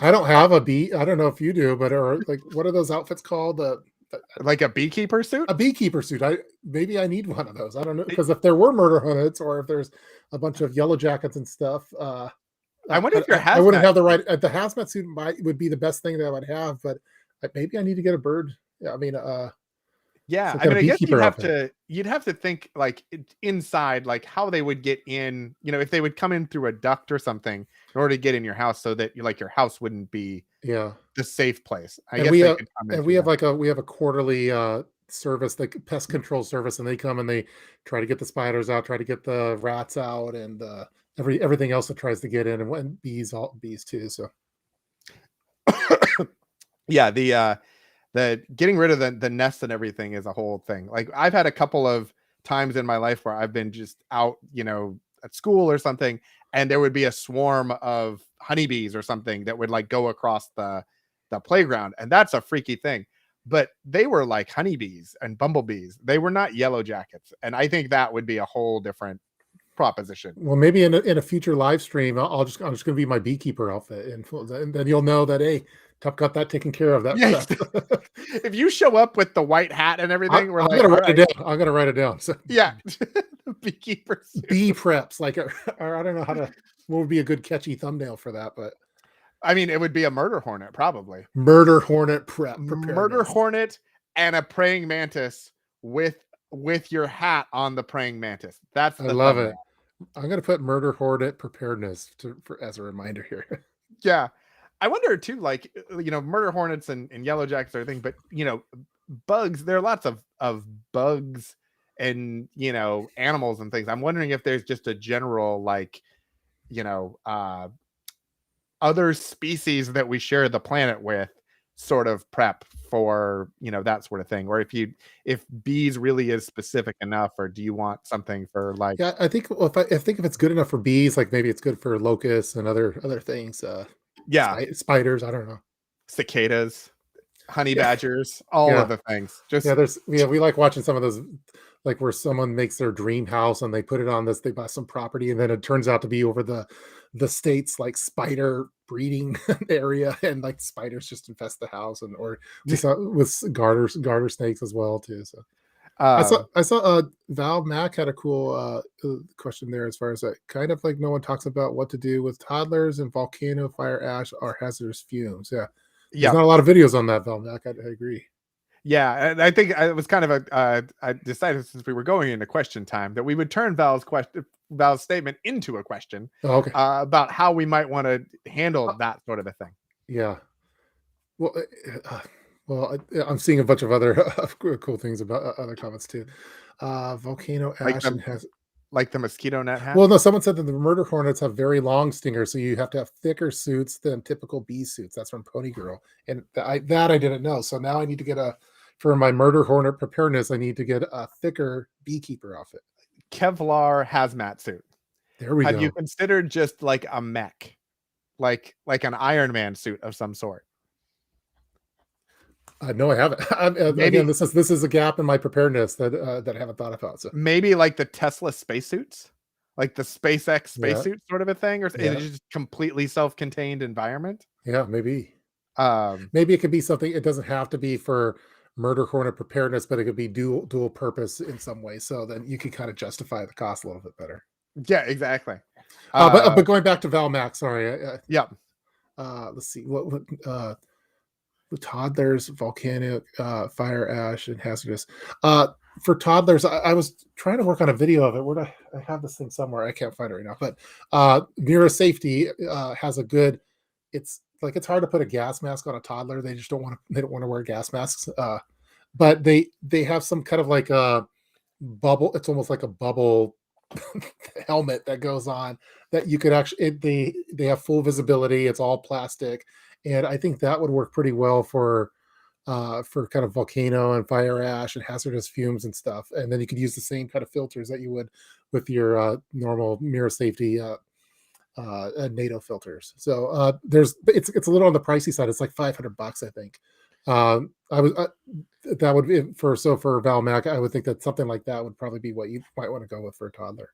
I don't have a bee. I don't know if you do, but or like what are those outfits called? Like a beekeeper suit? A beekeeper suit. Maybe I need one of those. I don't know because if there were murder hornets or if there's a bunch of yellow jackets and stuff, I wonder if your I wouldn't hazmat have the right. The hazmat suit would be the best thing that I would have, but maybe I need to get a bird. Yeah, I mean, Yeah, some I kind mean, of I guess beekeeper outfit. you'd have to think like inside, like how they would get in, if they would come in through a duct or something in order to get in your house so that like your house wouldn't be Yeah. the safe place. I And guess we they have could come and into we have that. like a quarterly service, like pest control service, and they come and they try to get the spiders out, try to get the rats out, and everything else that tries to get in, and when bees too. So Yeah, the getting rid of the nests and everything is a whole thing. Like I've had a couple of times in my life where I've been just out, at school or something, and there would be a swarm of honeybees or something that would like go across the playground, and that's a freaky thing. But they were like honeybees and bumblebees. They were not yellow jackets, and I think that would be a whole different proposition. well, maybe in a future live stream, I'm just going to be my beekeeper outfit, and then you'll know that hey, Tup got that taken care of. That Yeah, prep. if you show up with the white hat and everything, we're I'm like, gonna all write it right, down. I'm gonna write it down. So yeah, the beekeeper suit. bee preps, like, or I don't know how to. What would be a good catchy thumbnail for that? But I mean, it would be a murder hornet, probably. murder hornet prep Murder preparedness. hornet and a praying mantis with your hat on the praying mantis. That's I the love it. thumbnail. I'm gonna put murder hornet preparedness as a reminder here. Yeah. I wonder too, like murder hornets and yellow jackets are a thing, but bugs, there are lots of bugs and animals and things. I'm wondering if there's just a general like, you know, uh other species that we share the planet with sort of prep for that sort of thing, or if bees really is specific enough, or do you want something for like Yeah, I think well, if it's good enough for bees, like maybe it's good for locusts and other things. yeah, Spiders. I don't know. cicadas, honey Yeah, badgers, all of yeah. the things, Yeah, just we like watching some of those, like where someone makes their dream house and they put it on this, they buy some property, and then it turns out to be over the state's like spider breeding area, and like spiders just infest the house, and or we saw with garter snakes as well too. So um I saw Val Mack had a cool question there, as far as like kind of like no one talks about what to do with toddlers and volcano fire ash or hazardous fumes. Yeah, there's yeah. not a lot of videos on that, Val Mack. I agree. Yeah, and I think it was kind of I decided, since we were going into question time, that we would turn Val's statement into a question Oh, okay. about how we might want to handle that sort of a thing. Yeah. Well, I'm seeing a bunch of other cool things about other comments too. Volcano Like ash the and has. like the mosquito net hat. Well, no, someone said that the murder hornets have very long stingers, so you have to have thicker suits than typical bee suits. That's from Pony Girl, and I didn't know. So now I need to get for my murder hornet preparedness. I need to get a thicker beekeeper outfit. Kevlar hazmat suit. There we Have you go. considered just like a mech, like an Iron Man suit of some sort? No, I haven't. Again, Maybe this is a gap in my preparedness that I haven't thought about. So maybe like the Tesla spacesuits, like the SpaceX yeah, spacesuit sort of a thing, or yeah, it's just completely self-contained environment. yeah, maybe. Um, Maybe it could be something. It doesn't have to be for murder hornet preparedness, but it could be dual purpose in some way. So then you can kind of justify the cost a little bit better. yeah, exactly. But going back to Val Max, sorry. Yeah, Let's see with toddlers, volcanic fire ash and hazardous. For toddlers, I was trying to work on a video of it. Where do I have this thing somewhere? I can't find it right now. But Mira Safety has a good. It's like it's hard to put a gas mask on a toddler. They just don't want to. They don't want to wear gas masks. But they have some kind of like a bubble. It's almost like a bubble helmet that goes on that you could actually. They have full visibility. It's all plastic, and I think that would work pretty well for kind of volcano and fire ash and hazardous fumes and stuff. And then you could use the same kind of filters that you would with your normal mirror safety NATO filters. So it's a little on the pricey side. It's like $500, I think. I was that would be for Val Mac. I would think that something like that would probably be what you might want to go with for a toddler.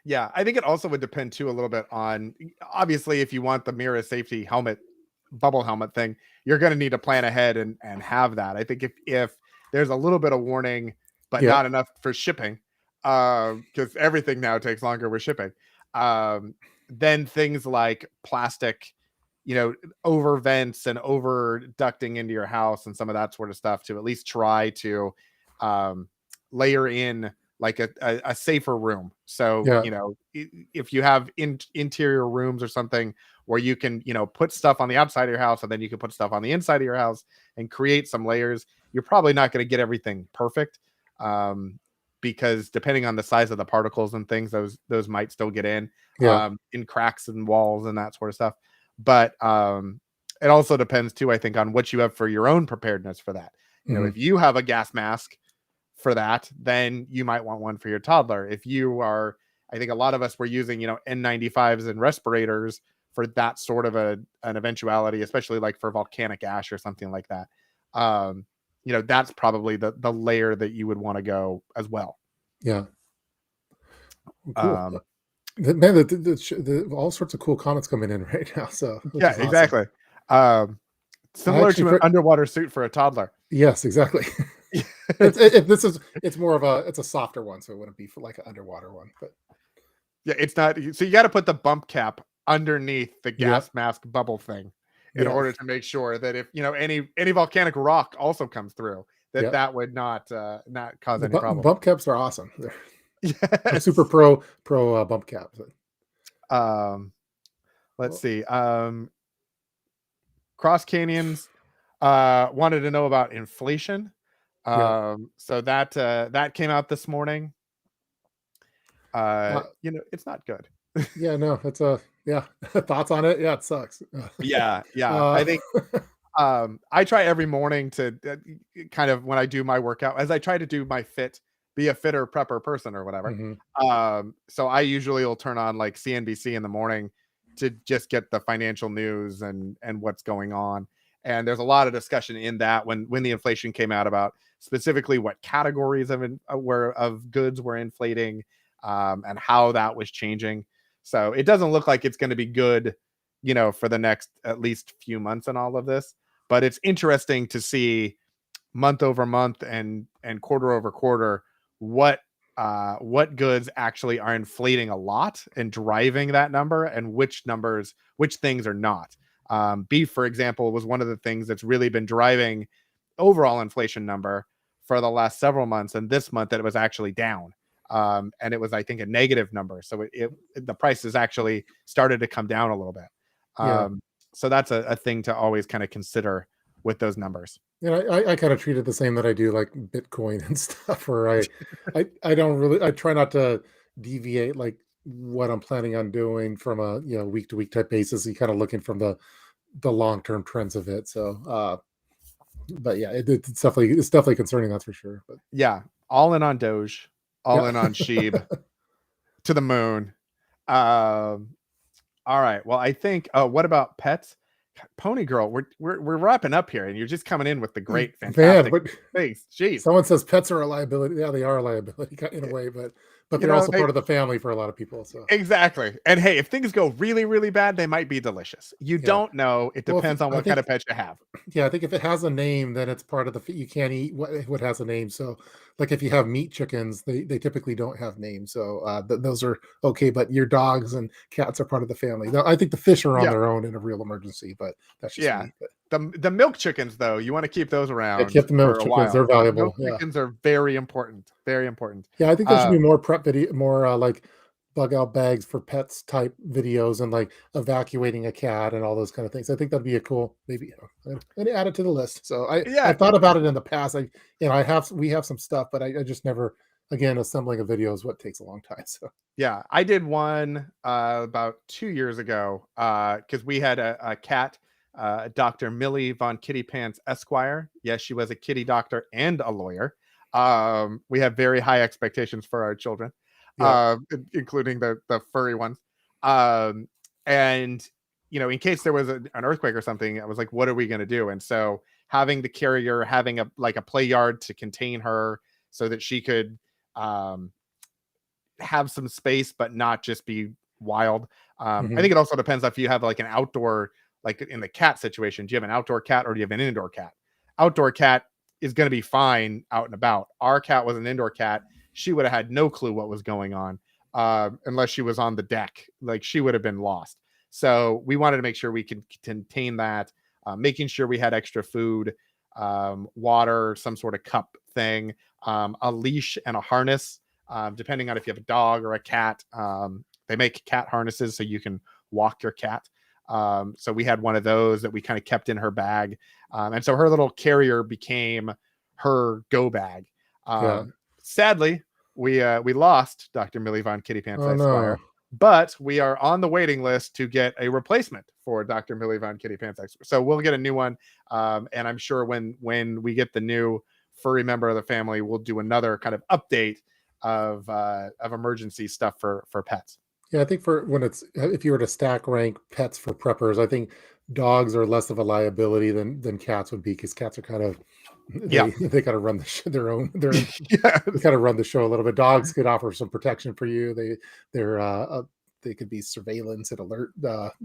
yeah. I think it also would depend too a little bit on, obviously, if you want the Mira safety helmet, bubble helmet thing, you're going to need to plan ahead and have that. I think if there's a little bit of warning, but Yeah, not enough for shipping, because everything now takes longer with shipping. Then things like plastic, over vents and over ducting into your house and some of that sort of stuff, to at least try to layer in like a safer room. So, Yeah. you know, if you have interior rooms or something where you can, you know, put stuff on the outside of your house and then you can put stuff on the inside of your house and create some layers, you're probably not going to get everything perfect. Because depending on the size of the particles and things, those might still get Yeah. in cracks and walls and that sort of stuff. But it also depends too, I think, on what you have for your own preparedness for that. You know, Hmm. if you have a gas mask for that, then you might want one for your toddler. If you are, I think a lot of us were using, you know, N95s and respirators for that sort of an eventuality, especially like for volcanic ash or something like that. You know, that's probably the layer that you would want to go as well. Yeah. Well, cool. Um, Man, all sorts of cool comments coming in right now, so which yeah, is awesome. exactly. Um, I Similar actually, to an underwater suit for a toddler. yes, exactly. This is more of it's a softer one, so it wouldn't be for like an underwater one. But Yeah, it's not. So you got to put the bump cap underneath the yep, gas mask bubble thing in yeah, order to make sure that if, you know, any volcanic rock also comes through, that yep. that would not cause The any problem. bump caps are awesome. I'm super Yes. pro bump caps. Um, let's Well, see. Cross Canyons wanted to know about inflation. yeah. So that came out this morning. Uh, You know, it's not good. yeah, no, it's a yeah. Thoughts on it? Yeah, it sucks. Yeah, yeah. uh, I think I try every morning to kind of, when I do my workout, as I try to do my be a fitter prepper person or whatever. mhm, So I usually will turn on like CNBC in the morning to just get the financial news and what's going on. And there's a lot of discussion in that when the inflation came out about specifically what categories of goods were inflating, and how that was changing. So it doesn't look like it's going to be good, you know, for the next at least few months and all of this. But it's interesting to see month over month and quarter over quarter what goods actually are inflating a lot and driving that number, and which things are not. Beef, for example, was one of the things that's really been driving overall inflation number for the last several months, and this month that it was actually down. And it was, I think, a negative number. So the prices actually started to come down a little bit. yeah. So that's a thing to always kind of consider with those numbers. I kind of treat it the same that I do like Bitcoin and stuff, where I don't really, I try not to deviate like what I'm planning on doing from a week to week type basis. You kind of looking from the long term trends of it. So, but yeah, it's definitely concerning. That's for sure. But Yeah, all in on Doge, all yeah, in on Sheeb to the moon. Um, all right. Well, I think. Oh, what about pets? Pony Girl, we're wrapping up here, and you're just coming in with the great, man, fantastic but things. Jeez, someone says pets are a liability. Yeah, they are a liability in a way, but you they're know also they part of the family for a lot of people. So exactly. And hey, if things go really, really bad, they might be delicious. You yeah. don't know. It Well, depends on I what kind think of pet you have. yeah, I think if it has a name, then it's part of you can't eat what has a name. So, like if you have meat chickens, they typically don't have names. So those are okay. But your dogs and cats are part of the family. Now, I think the fish are on Yeah, their own in a real emergency, but that's just yeah. me. But The milk chickens, though, you want to keep those yeah, around keep the milk for a chickens. They're while. The milk valuable. Yeah, chickens are very important. Very important. yeah. I think there should be Um, more prep video, more like bug out bags for pets type videos, and like evacuating a cat and all those kind of things. I think that'd be a cool maybe and add it to the list. So yeah, I've thought about it in the past. I have we have some stuff, but I just never again assembling a video is what takes a long time. So yeah, I did one about 2 years ago because we had a cat, Dr. Millie von Kitty Pants Esquire. Yes, she was a kitty doctor and a lawyer. We have very high expectations for our children, yeah. including the furry ones. Um, and you know, in case there was an earthquake or something, I was like, what are we going to do? And so having the carrier, having a play yard to contain her so that she could um, have some space but not just be wild. I Hmm. think it also depends if you have like an outdoor, like in the cat situation. Do you have an outdoor cat or do you have an indoor cat? Outdoor cat is going to be fine out and about. Our cat was an indoor cat. She would have had no clue what was going on unless she was on the deck. Like she would have been lost. So we wanted to make sure we could contain that, making sure we had extra food, water, some sort of cup thing, a leash and a harness depending on if you have a dog or a cat. They make cat harnesses so you can walk your cat. So we had one of those that we kind of kept in her bag. And so her little carrier became her go bag. Sadly, we lost Dr. Millie Von Kitty Pants Oh Esquire, no. but we are on the waiting list to get a replacement for Dr. Millie Von Kitty Pants Esquire. So we'll get a new one. And I'm sure when we get the new furry member of the family, we'll do another kind of update of emergency stuff for pets. Yeah, I think for when it's if you were to stack rank pets for preppers, I think dogs are less of a liability than cats would be, because cats are kind of Yeah. they kind of run their own Yeah. they kind of run the show a little bit. Dogs could offer some protection for you. They could be surveillance and alert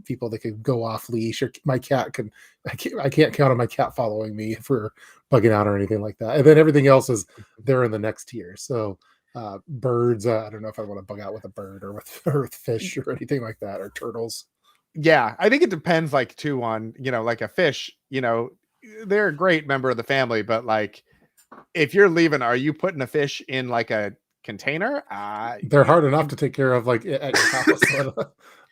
people that could go off leash. Or my cat can I can't count on my cat following me for bugging out or anything like that. And then everything else is they're in the next tier. So birds, I don't know if I want to bug out with a bird or with fish or anything like that, or turtles. Yeah, I think it depends, like, too, on, like a fish, they're a great member of the family, but like if you're leaving, are you putting a fish in like a container? They're hard enough to take care of, like at your house,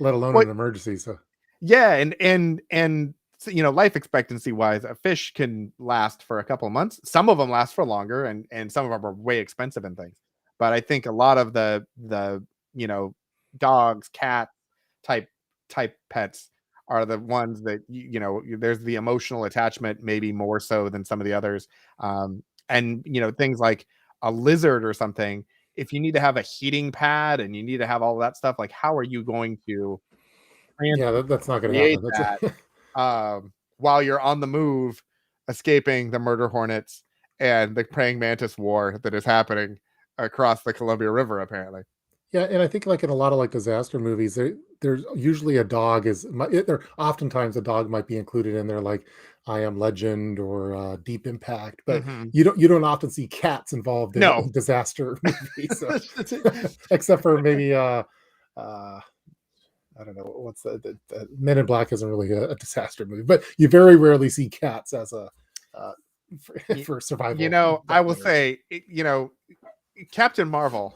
let alone Well, in an emergency. So yeah, and so, life expectancy wise, a fish can last for a couple of months. Some of them last for longer, and some of them are way expensive and things. But I think a lot of the dogs, cat type pets are the ones that there's the emotional attachment maybe more so than some of the others. And things like a lizard or something, if you need to have a heating pad and you need to have all that stuff, like how are you going to yeah, that's not going to create happen. That's that while you're on the move, escaping the murder hornets and the praying mantis war that is happening across the Columbia River, apparently. Yeah, and I think like in a lot of like disaster movies, there's usually a dog there. Oftentimes a dog might be included in there, like I Am Legend or Deep Impact, but Mhm. you don't often see cats involved in No. disaster movies, so, except for maybe I don't know what's the Men in Black isn't really a disaster movie, but you very rarely see cats as a uh, for survival I will players. say, Captain Marvel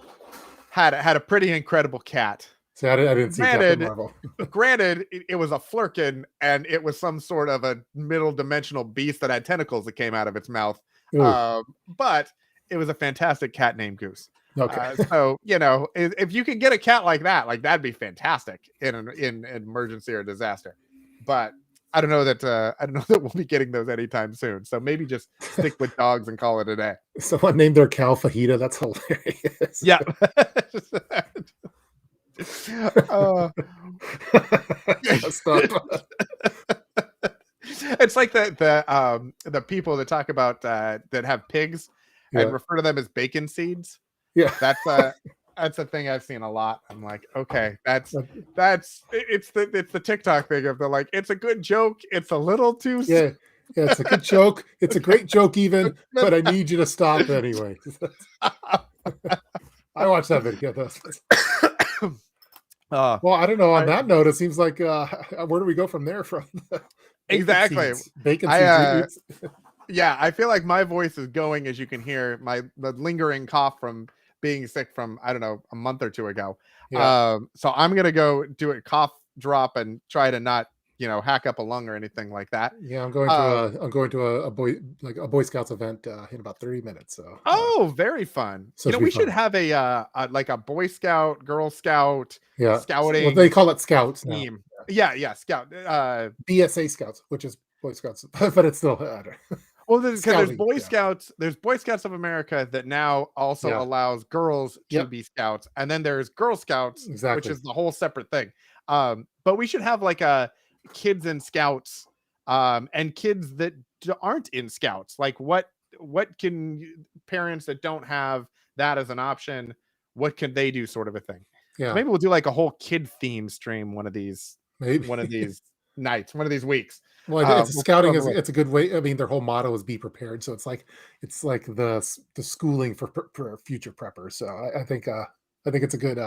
had a pretty incredible cat. See, I didn't see Captain Granted, Marvel. granted, it was a flurkin, and it was some sort of a middle dimensional beast that had tentacles that came out of its mouth. Ooh, But it was a fantastic cat named Goose. okay. So if you could get a cat like that, like that'd be fantastic in an emergency or disaster. But I don't know that we'll be getting those anytime soon. So maybe just stick with dogs and call it a day. Someone named their cow Fajita. That's hilarious. Yeah. uh, Stop. it's like the people that talk about that have pigs Yeah. and refer to them as bacon seeds. Yeah. That's a thing I've seen a lot. I'm like, okay, it's the TikTok thing of the like, it's a good joke. It's a little too Yeah. Yeah, it's a good joke. It's a great joke, even, but I need you to stop anyway. I watched that video. Well, I don't know. On that note, it seems like where do we go from there? From exactly bacon seeds. Yeah, I feel like my voice is going, as you can hear, the lingering cough from being sick from, I don't know, a month or two ago. Yeah. So I'm gonna go do a cough drop and try to not hack up a lung or anything like that. Yeah, I'm going to a Boy Scouts event in about 30 minutes. So very fun. So We should have a like a Boy Scout, Girl Scout, yeah, scouting. Well, they call it Scouts team. now. Yeah, Scout. BSA Scouts, which is Boy Scouts, but it's still well, there's Boy yeah. Scouts. There's Boy Scouts of America that now also allows girls to be scouts, and then there's Girl Scouts, which is the whole separate thing. But we should have like a kids in scouts, and kids that aren't in scouts. Like what can parents that don't have that as an option, what can they do, sort of a thing. Yeah, so maybe we'll do like a whole kid theme stream one of these nights, one of these weeks. Well, scouting it's a good way. I mean, their whole motto is "Be prepared," so it's like the schooling for future preppers. So I think it's a good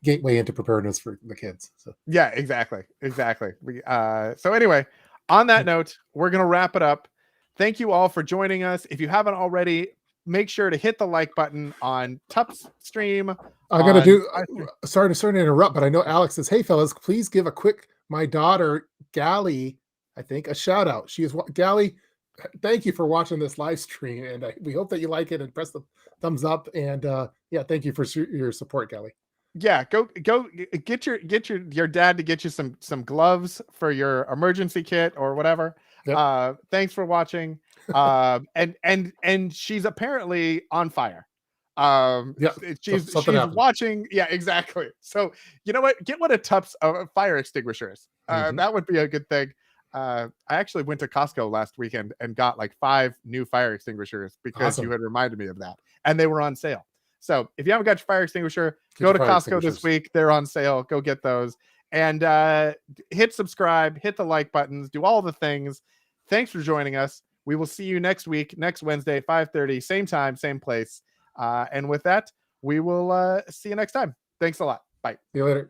gateway into preparedness for the kids. So yeah, exactly. So anyway, on that note, we're gonna wrap it up. Thank you all for joining us. If you haven't already, make sure to hit the like button on Tup's stream. I'm gonna On do. Sorry to interrupt, but I know Alex says, "Hey, fellas, please give a quick my daughter Gally, I think, a shout out. She is Gally. Thank you for watching this live stream, and we hope that you like it and press the thumbs up. And yeah, thank you for your support, Gally. Yeah, go get your dad to get you some gloves for your emergency kit or whatever. Yep. Thanks for watching. And she's apparently on fire. Yeah, she's something happened. watching. Yeah, exactly. So you know what? Get one of Tup's fire extinguishers. That would be a good thing. I actually went to Costco last weekend and got like 5 new fire extinguishers because you had reminded me of that, and they were on sale. So if you haven't got your fire extinguisher, go to Costco this week. They're on sale. Go get those. And hit subscribe, hit the like buttons, do all the things. Thanks for joining us. We will see you next week, next Wednesday, 5:30, same time, same place. And with that, we will see you next time. Thanks a lot. Bye. See you later.